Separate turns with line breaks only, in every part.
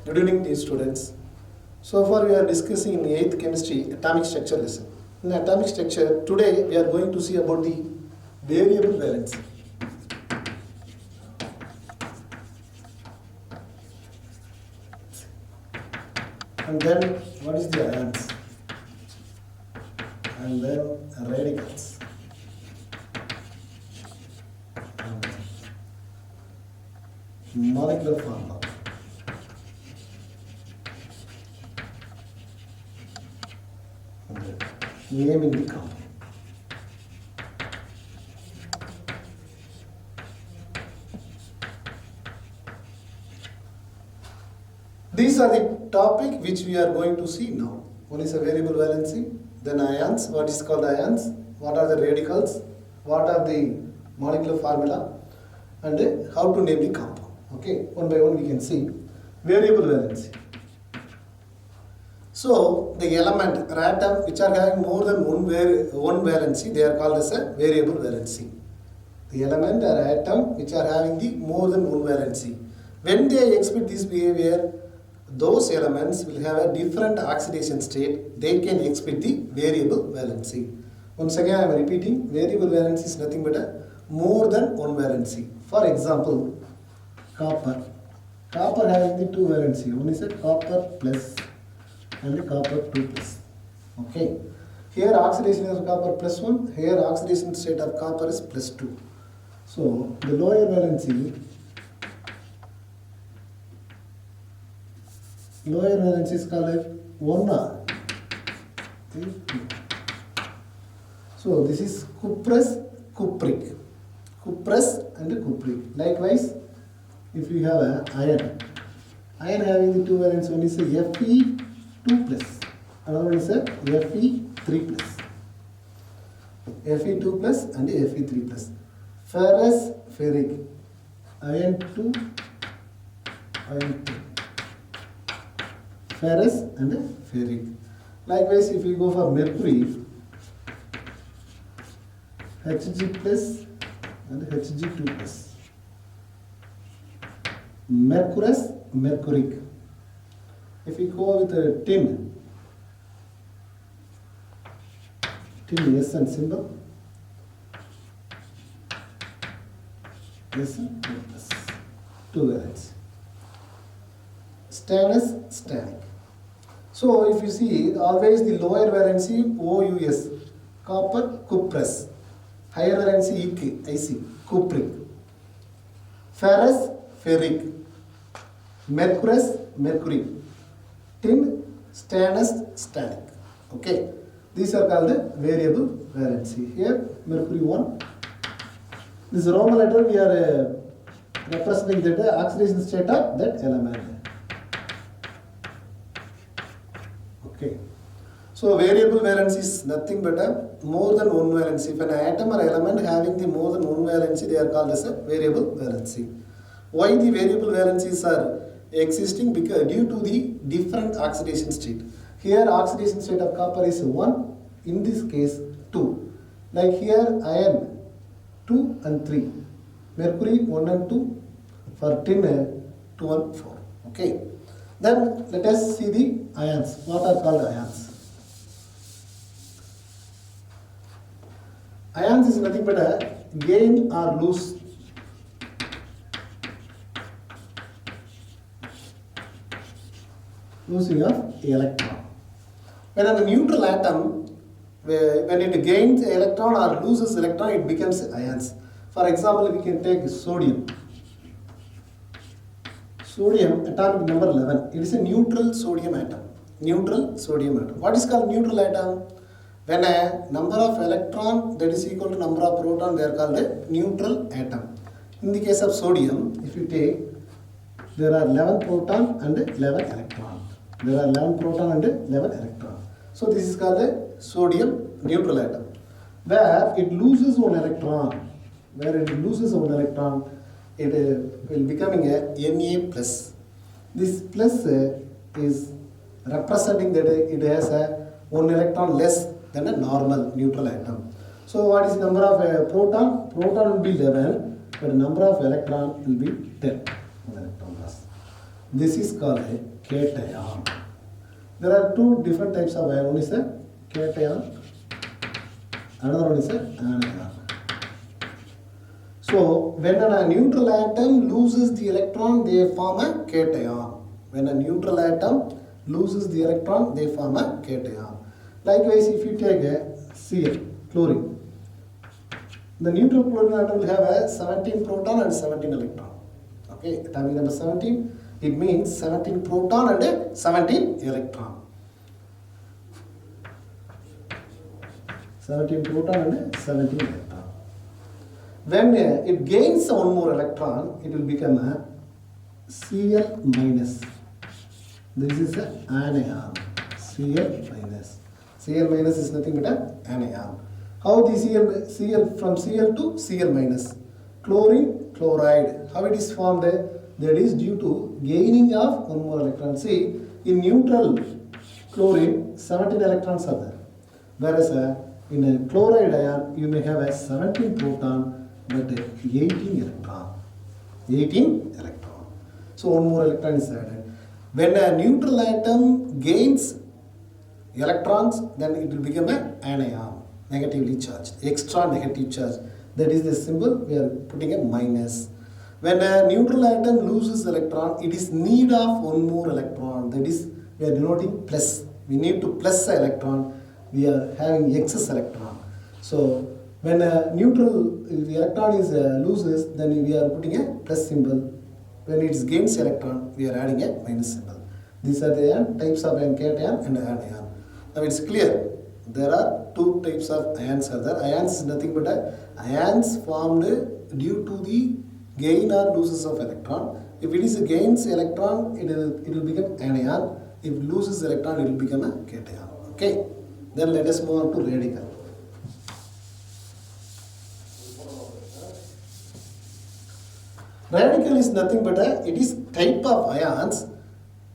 Good evening, dear students. So far we are discussing in 8th chemistry atomic structure lesson. In atomic structure, today we are going to see about the variable valency. And then what is the ions? And then radicals. And molecular formula. Naming the compound. These are the topic which we are going to see now. One is a variable valency, then ions, what is called ions, what are the radicals, what are the molecular formula, and how to name the compound. Okay, one by one we can see. Variable valency. So the element or atom which are having more than one valency, they are called as a variable valency. The element or atom which are having the more than one valency. When they exhibit this behavior, those elements will have a different oxidation state. They can exhibit the variable valency. Once again I am repeating, variable valency is nothing but a more than one valency. For example, copper. Copper having the two valency. One is a copper plus and the copper 2 plus. Okay. Here oxidation is copper plus 1. Here oxidation state of copper is plus 2. So the lower valency is called 1R. So this is cuprous, cupric. Cuprous and cupric. Likewise, if you have an iron having the two valence, one is a Fe2 plus, another one is a Fe3 plus. Fe2 plus and Fe3 plus. Ferrous, ferric. Iron 2, iron 2. Ferrous and ferric. Likewise, if we go for mercury, Hg plus and Hg2 plus. Mercurous, mercuric. If we go with tin SN symbol, SN plus 2 valence. Stannous, stannic. So if you see, always the lower valency OUS, copper, cuprous. Higher valency IC, cupric. Ferrous, ferric. Mercurous, mercury. Tin, stannous, stannic. Okay. These are called the variable valency. Here, mercury 1. This Roman letter we are representing the oxidation state of that element. Okay. So variable valency is nothing but a more than one valency. If an atom or element having the more than one valency, they are called as a variable valency. Why the variable valencies are existing? Because due to the different oxidation state. Here oxidation state of copper is 1, in this case 2. Like here iron 2 and 3. Mercury 1 and 2. For tin 2 and 4. Okay. Then let us see the ions. What are called ions? Ions is nothing but a gain or lose. Losing of electron. When a neutral atom, when it gains electron or loses electron, it becomes ions. For example, we can take sodium. Sodium, atomic number 11. It is a neutral sodium atom. Neutral sodium atom. What is called neutral atom? When a number of electron that is equal to number of proton, they are called a neutral atom. In the case of sodium, if you take, there are 11 proton and 11 electron. There are 11 proton and 11 electron. So this is called a sodium neutral atom. Where it loses one electron, it will becoming a Na plus. This plus is representing that it has a one electron less than a normal neutral atom. So what is the number of proton? Proton will be 11, but the number of electron will be 10. 1 electron loss. This is called a cation. There are two different types of ion. One is a cation, another one is a anion. So, when a neutral atom loses the electron, they form a cation. When a neutral atom loses the electron, they form a cation. Likewise, if you take a Cl, chlorine, the neutral chlorine atom will have a 17 proton and 17 electron. Okay, atomic number 17, it means 17 proton and a 17 electron. 17 proton and a 17 electron. When it gains one more electron, it will become a Cl minus. This is an anion. Cl minus. Cl minus is nothing but an anion. How the Cl from Cl to Cl minus? Chlorine, chloride. How it is formed? That is due to gaining of one more electron. See, in neutral chlorine, 17 electrons are there. Whereas in a chloride ion, you may have a 17 proton but 18 electron. 18 electron. So one more electron is added. When a neutral atom gains electrons, then it will become an anion, negatively charged, extra negative charge. That is the symbol, we are putting a minus. When a neutral atom loses electron, it is need of one more electron. That is, we are denoting plus. We need to plus the electron. We are having excess electron. So when a neutral the electron is loses, then we are putting a plus symbol. When it gains electron, we are adding a minus symbol. These are the types of an cation and anion. Now it's clear. There are two types of ions are there. Ions is nothing but ions formed due to the gain or losses of electron. If it is a gains electron, it will become anion. If it loses electron, it will become a cation. Okay. Then let us move on to radical. Radical is nothing but it is type of ions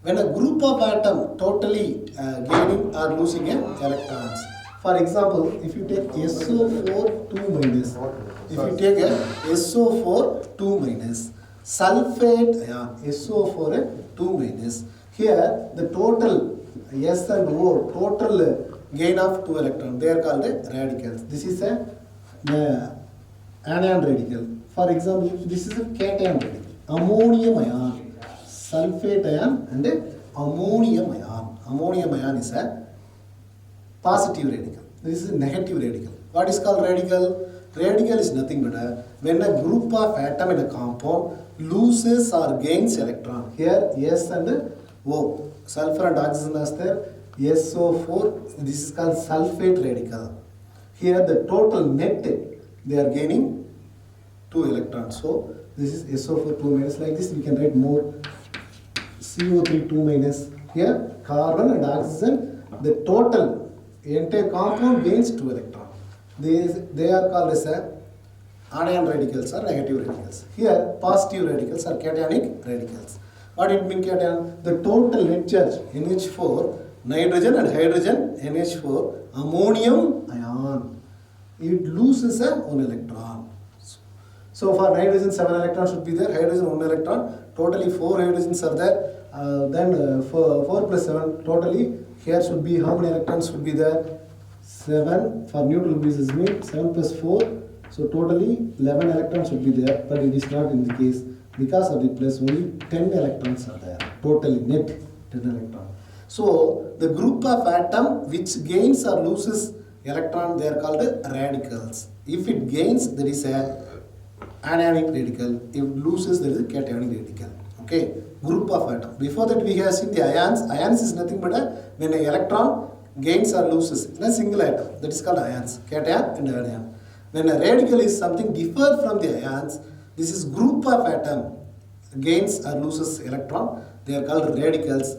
when a group of atom totally gaining or losing electrons. For example, if you take SO4 2 minus, if you take a SO4 2 minus, sulfate ion SO4 2 minus, here the total S and O, total gain of 2 electrons, they are called radicals. This is a anion radical. For example, this is a cation radical. Ammonium ion, sulfate ion and ammonium ion. Ammonium ion is a positive radical. This is a negative radical. What is called radical? Radical is nothing but when a group of atom in a compound loses or gains electron. Here S and O. Sulfur and oxygen is there. SO4. This is called sulfate radical. Here the total net they are gaining 2 electrons. So this is SO4 2 minus. Like this we can write more CO3 2 minus. Here carbon and oxygen, the total entire compound gains 2 electrons. They are called as anion radicals or negative radicals. Here positive radicals are cationic radicals. What it means cation? The total net charge NH4, nitrogen and hydrogen NH4, ammonium ion. It loses one electron. So for nitrogen 7 electrons should be there, hydrogen 1 electron, totally 4 hydrogens are there. Then 4 plus 7 totally, here should be how many electrons should be there? 7 for neutral basis means 7 plus 4, so totally 11 electrons should be there, but it is not in the case because of the plus only 10 electrons are there, totally net 10 electrons. So the group of atom which gains or loses electron, they are called radicals. If it gains, there is a anionic radical. If it loses, there is a cationic radical. Okay, group of atom. Before that we have seen the ions. Ions is nothing but when an electron gains or loses in a single atom. That is called ions, cation and anion. When a radical is something different from the ions, this is group of atom gains or loses electron. They are called radicals,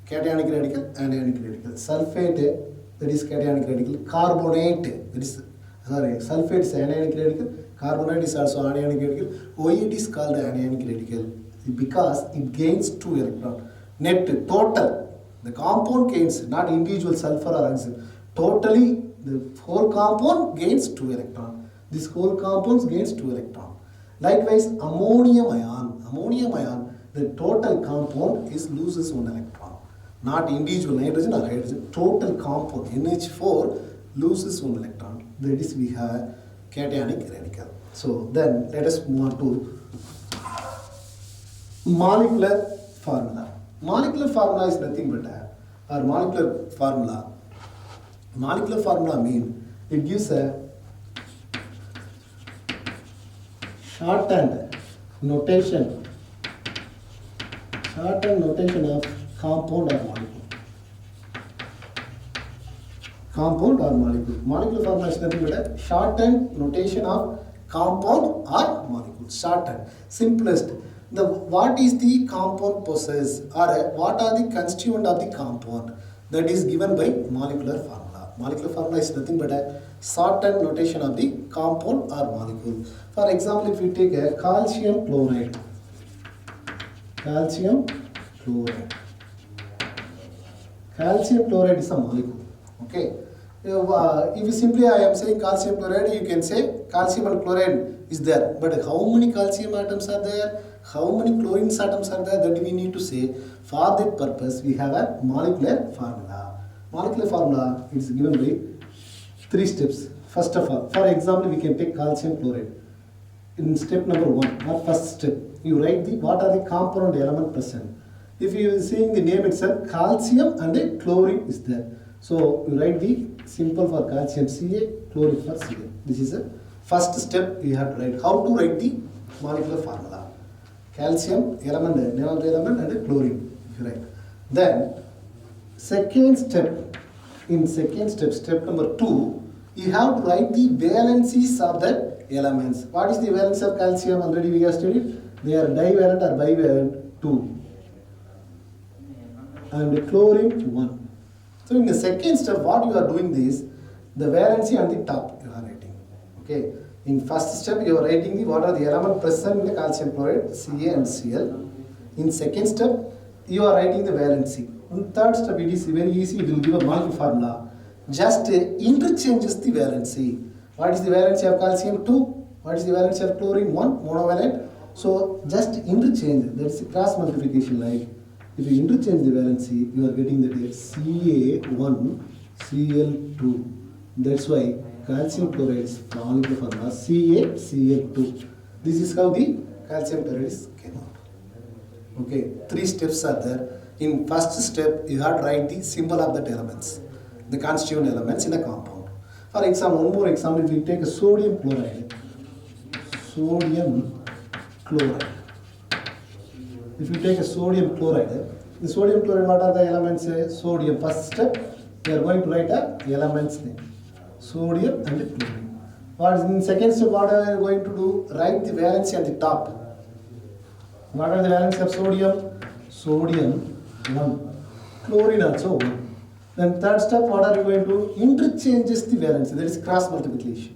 cationic radical, anionic radical. Sulfate, that is cationic radical. Carbonate, that is sulfate is anionic radical. Carbonate is also anionic radical. Why it is called anionic radical? Because it gains 2 electrons. Net total, the compound gains, not individual sulfur or oxygen. Totally, the whole compound gains 2 electrons. This whole compound gains 2 electrons. Likewise, ammonium ion. Ammonium ion, the total compound is loses one electron. Not individual nitrogen or hydrogen, total compound NH4 loses one electron. That is, we have cationic radical. So then let us move on to molecular formula. Molecular formula is nothing but or molecular formula. Molecular formula means it gives a shortened notation of compound or molecule. Compound or molecule. Molecular formula is nothing but a shortened notation of compound or molecule. Shortened, simplest. What is the compound possess, or what are the constituent of the compound, that is given by molecular formula. Molecular formula is nothing but a shortened notation of the compound or molecule. For example, if we take a calcium chloride. Calcium chloride is a molecule. Okay. If you simply I am saying calcium chloride, you can say calcium and chloride is there. But how many calcium atoms are there? How many chlorine atoms are there? That we need to say. For that purpose, we have a molecular formula. Molecular formula is given by 3 steps. First of all, for example, we can take calcium chloride. In step number 1, or first step, you write what are the compound element present. If you are seeing the name itself, calcium and a chlorine is there. So you write the symbol for calcium Ca, chlorine for Ca. This is a first step you have to write. How to write the molecular formula? Calcium element, name of the element, and a chlorine. If you write. Then second step, step number 2, you have to write the valencies of the elements. What is the valence of calcium? Already we have studied. They are divalent or bivalent 2. And chlorine 1. So in the second step, what you are doing is the valency on the top you are writing. Okay. In first step, you are writing what are the elements present in the calcium chloride, Ca and Cl. In second step, you are writing the valency. In third step, it is very easy. It will give a molecular formula. Just interchanges the valency. What is the valency of calcium? 2. What is the valency of chlorine? 1. Monovalent. So just interchange. That is cross multiplication. Like if you interchange the valency, you are getting that Ca1, Cl2. That's why calcium chloride is molecular formula CaCl2. This is how the calcium chloride is came out. Okay, 3 steps are there. In first step, you have to write the symbol of that elements, the constituent elements in a compound. For example, one more example, if we take a sodium chloride. Sodium chloride. If you take a sodium chloride, the sodium chloride, what are the elements? Sodium. First step, we are going to write a elements name. Sodium and chlorine. What is in second step? What are we going to do? Write the valency at the top. What are the valency of sodium? Sodium 1. Chlorine also 1. Then third step, what are we going to do? Interchanges the valency. That is cross multiplication.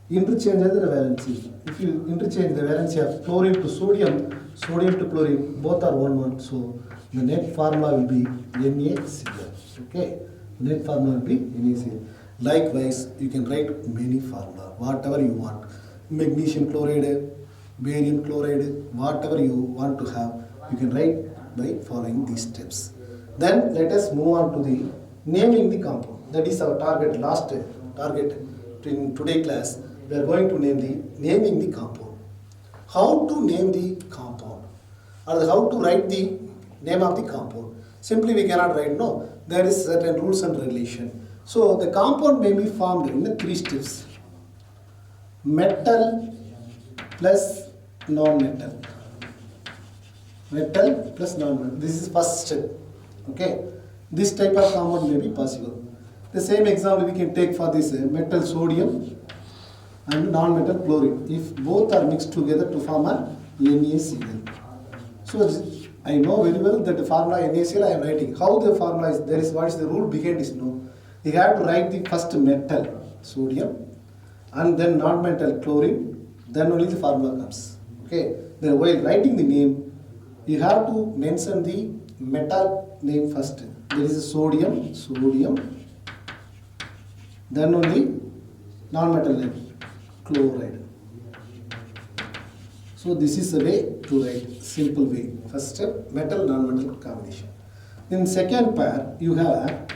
Interchanges the valency. If you interchange the valency of chlorine to sodium, sodium to chlorine, both are 1 1. So the net formula will be NaCl. Okay. Net formula will be NaCl. Likewise, you can write many formula, whatever you want. Magnesium chloride, barium chloride, whatever you want to have, you can write by following these steps. Then let us move on to the naming the compound. That is our target, last target in today's class. We are going to naming the compound. How to name the compound, or how to write the name of the compound? Simply we cannot write, no. There is certain rules and regulation. So the compound may be formed in the 3 steps. Metal plus non-metal. Metal plus non-metal. This is first step. Okay. This type of compound may be possible. The same example we can take for this metal sodium and non-metal chlorine. If both are mixed together to form a NaCl. So I know very well that the formula NaCl I am writing. How the formula is, there is what is the rule behind is no. You have to write the first metal sodium and then non-metal chlorine, then only the formula comes. Okay. Then while writing the name, you have to mention the metal name first. There is a sodium, then only non-metal name, chloride. So this is the way to write, simple way. First step, metal non-metal combination. In second pair, you have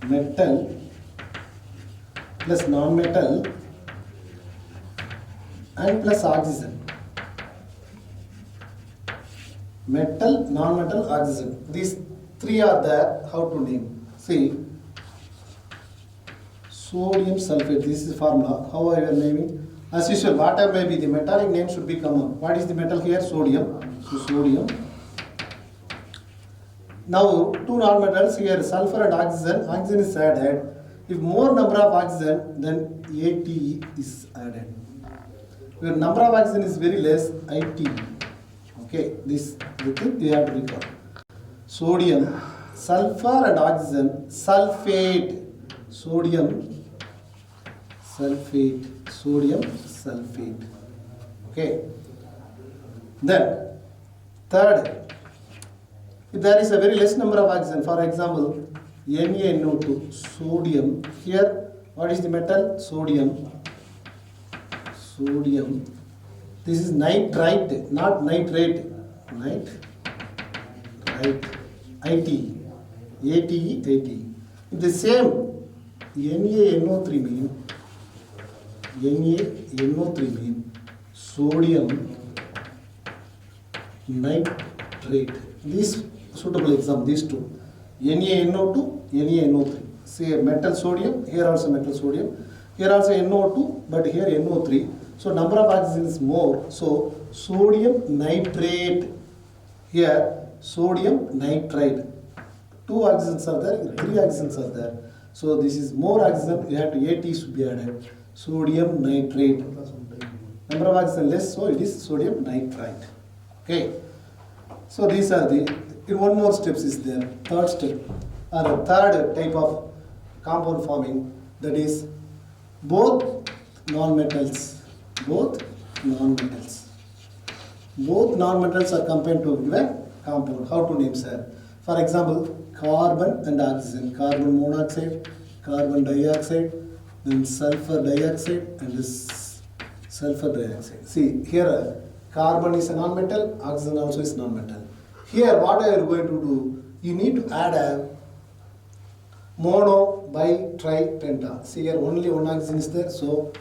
metal plus non-metal and plus oxygen. Metal, non-metal, oxygen. These three are there. How to name? See, sodium sulfate. This is formula. How are you naming? As usual, whatever may be the metallic name should be common. What is the metal here? Sodium. So sodium. Now two non-metals here, sulfur and oxygen. Oxygen is added. If more number of oxygen, then ATE is added. Where number of oxygen is very less, IT. Okay, this the thing you have to recall. Sodium, sulfur and oxygen, sulfate. Sodium sulfate. Sodium sulfate. Okay. Then third, if there is a very less number of oxygen, for example, NaNO2, sodium. Here, what is the metal? Sodium. Sodium. This is nitrite, not nitrate. Nitrite. IT. ATE, ATE. The same NaNO3 mean sodium nitrate. These suitable example, these two. NaNO2, NaNO3. Say metal sodium, here also metal sodium. Here also NO2, but here NO3. So number of oxygen is more. So sodium nitrate. Here sodium nitrite. Two oxygens are there, three oxygens are there. So this is more oxygen, you have to AT should be added. Sodium nitrate. Number of oxygen less, so it is sodium nitrite. Okay. So these are the, in one more steps is there. Third step, or a third type of compound forming, that is both non-metals. Both non-metals. Both non-metals are combined to give a compound. How to name, sir? For example, carbon and oxygen. Carbon monoxide, carbon dioxide, then sulfur dioxide and this sulfur dioxide. See, here carbon is a non-metal, oxygen also is non-metal. Here what are you going to do? You need to add a mono, bi, tri, penta. See here only one oxygen is there, so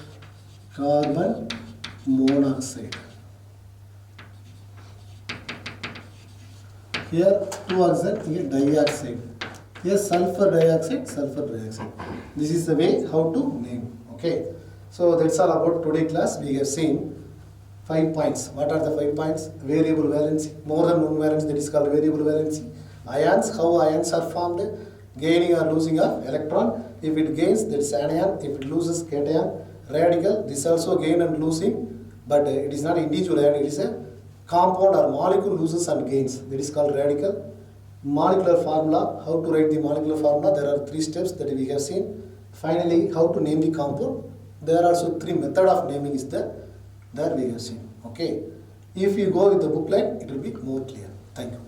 carbon monoxide. Here two oxygen, here dioxide. Here sulfur dioxide, sulfur dioxide. This is the way how to name. Okay. So that's all about today class. We have seen 5 points. What are the 5 points? Variable valency. More than one valence, that is called variable valency. Ions, how ions are formed. Gaining or losing of electron. If it gains, that is anion. If it loses, cation. Radical, this also gain and losing. But it is not individual ion, it is a compound or molecule loses and gains. That is called radical. Molecular formula, how to write the molecular formula. There are 3 steps that we have seen. Finally, how to name the compound. There are also 3 method of naming is there. There we have seen. Okay. If you go with the booklet, it will be more clear. Thank you.